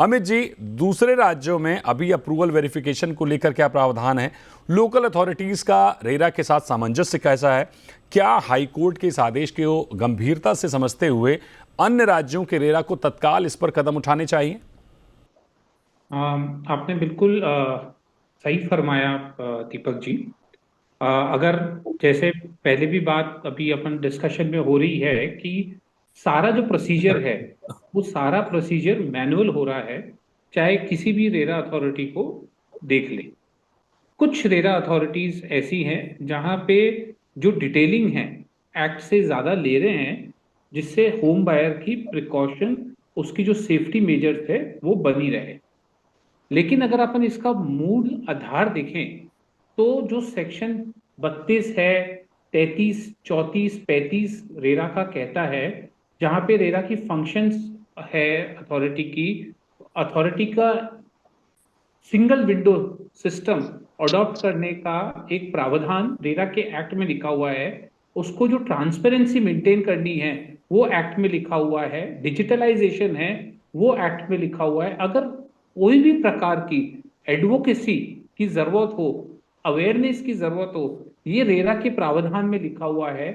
अमित जी, दूसरे राज्यों में अभी अप्रूवल वेरिफिकेशन को लेकर क्या प्रावधान है? लोकल अथॉरिटीज का रेरा के साथ सामंजस्य कैसा है? क्या हाईकोर्ट के इस आदेश को गंभीरता से समझते हुए अन्य राज्यों के रेरा को तत्काल इस पर कदम उठाने चाहिए? आपने बिल्कुल सही फरमाया दीपक जी। अगर जैसे पहले भी बात अभी अपन डिस्कशन में हो रही है कि सारा जो प्रोसीजर है वो सारा प्रोसीजर मैनुअल हो रहा है, चाहे किसी भी रेरा अथॉरिटी को देख ले। कुछ रेरा अथॉरिटीज ऐसी हैं जहां पे जो डिटेलिंग है एक्ट से ज्यादा ले रहे हैं, जिससे होम बायर की प्रिकॉशन, उसकी जो सेफ्टी मेजर्स है वो बनी रहे। लेकिन अगर अपन इसका मूल आधार देखें तो जो सेक्शन 32 है, 33, 34, 35 रेरा का कहता है, जहां पे रेरा की फंक्शंस है अथॉरिटी का सिंगल विंडो सिस्टम अडॉप्ट करने का एक प्रावधान रेरा के एक्ट में लिखा हुआ है। उसको जो ट्रांसपेरेंसी मेंटेन करनी है वो एक्ट में लिखा हुआ है, डिजिटलाइजेशन है वो एक्ट में लिखा हुआ है। अगर कोई भी प्रकार की एडवोकेसी की जरूरत हो, अवेयरनेस की जरूरत हो, ये रेरा के प्रावधान में लिखा हुआ है।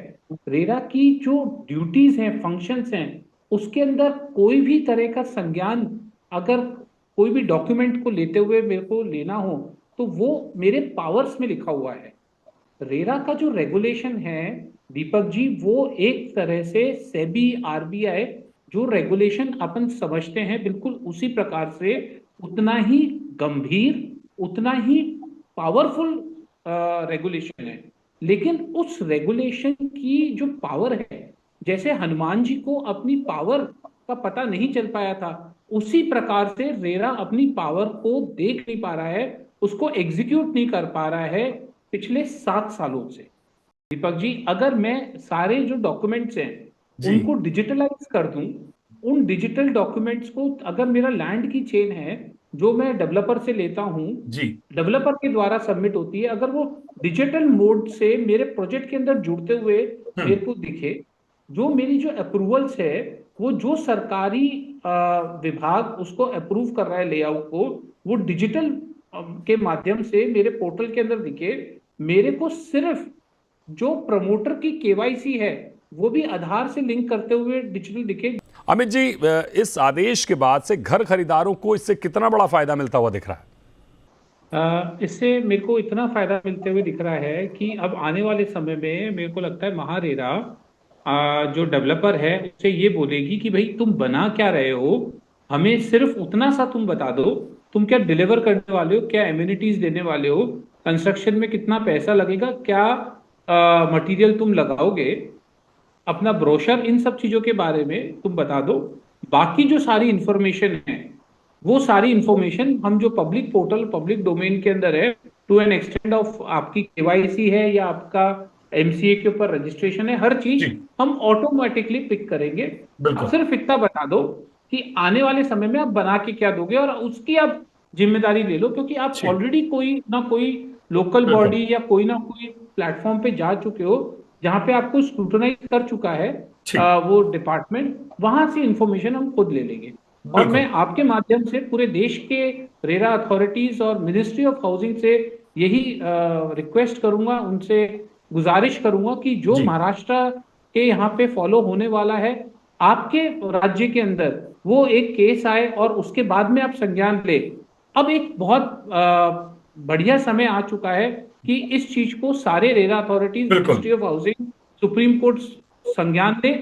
रेरा की जो ड्यूटीज हैं, फंक्शंस हैं, उसके अंदर कोई भी तरह का संज्ञान अगर कोई भी डॉक्यूमेंट को लेते हुए मेरे को लेना हो तो वो मेरे पावर्स में लिखा हुआ है। रेरा का जो रेगुलेशन है दीपक जी, वो एक तरह से सेबी आरबीआई जो रेगुलेशन अपन समझते हैं बिल्कुल उसी प्रकार से, उतना ही गंभीर, उतना ही पावरफुल रेगुलेशन है। लेकिन उस रेगुलेशन की जो पावर है, जैसे हनुमान जी को अपनी पावर का पता नहीं चल पाया था, उसी प्रकार से रेरा अपनी पावर को देख नहीं पा रहा है, उसको एग्जीक्यूट नहीं कर पा रहा है पिछले 7 सालों से। दीपक जी, अगर मैं सारे जो डॉक्यूमेंट्स हैं जी। उनको डिजिटलाइज कर दूं, उन डिजिटल डॉक्यूमेंट्स को अगर मेरा लैंड की चेन है जो मैं डेवलपर से लेता हूं, जी। डेवलपर के द्वारा सबमिट होती है, अगर वो डिजिटल मोड से मेरे प्रोजेक्ट के अंदर जुड़ते हुए मेरे को दिखे, जो मेरी जो अप्रूवल्स है, वो जो सरकारी विभाग उसको अप्रूव कर रहा है लेआउट को, वो डिजिटल के माध्यम से मेरे पोर्टल के अंदर दिखे, मेरे को सिर्फ जो प्रमोटर की केवाईसी है वो भी आधार से लिंक करते हुए डिजिटल दिखे। अमित जी, इस आदेश के बाद से घर खरीदारों को इससे कितना बड़ा फायदा मिलता हुआ दिख रहा है? इससे मेरे को इतना फायदा मिलते हुए दिख रहा है कि अब आने वाले समय में मेरे को लगता है महारेरा जो डेवलपर है उससे ये बोलेगी कि भाई तुम बना क्या रहे हो, हमें सिर्फ उतना सा तुम बता दो, तुम क्या डिलीवर करने वाले हो, क्या एम्यूनिटीज देने वाले हो, कंस्ट्रक्शन में कितना पैसा लगेगा, क्या मटेरियल तुम लगाओगे, अपना ब्रोशर, इन सब चीजों के बारे में तुम बता दो। बाकी जो सारी इंफॉर्मेशन है वो सारी इंफॉर्मेशन हम जो पब्लिक पोर्टल, पब्लिक डोमेन के अंदर है, टू एन एक्सटेंड ऑफ आपकी केवाईसी है या आपका एमसीए के ऊपर रजिस्ट्रेशन है, हर चीज जी। हम ऑटोमेटिकली पिक करेंगे। आप बिल्कुल। सिर्फ इतना बता दो कि आने वाले समय में आप बना के क्या दोगे और उसकी आप जिम्मेदारी ले लो, क्योंकि आप जी। ऑलरेडी कोई ना कोई लोकल बिल्कुल। बॉडी या कोई ना कोई प्लेटफॉर्म पे जा चुके हो जहां पे आपको स्क्रूटनाइज कर चुका है ठीक। वो डिपार्टमेंट, वहां से इंफॉर्मेशन हम खुद ले लेंगे। और मैं बिल्कुल। आपके माध्यम से पूरे देश के रेरा अथॉरिटीज और मिनिस्ट्री ऑफ हाउसिंग से यही रिक्वेस्ट करूंगा, उनसे गुजारिश करूंगा कि जो जी। महाराष्ट्र के यहाँ पे फॉलो होने वाला है आपके राज्य के अंदर, वो एक केस आए और उसके बाद में आप संज्ञान ले। अब एक बहुत बढ़िया समय आ चुका है कि इस चीज को सारे रेरा अथॉरिटीज, बिल्कुल। Ministry of housing, supreme court संज्ञान ले।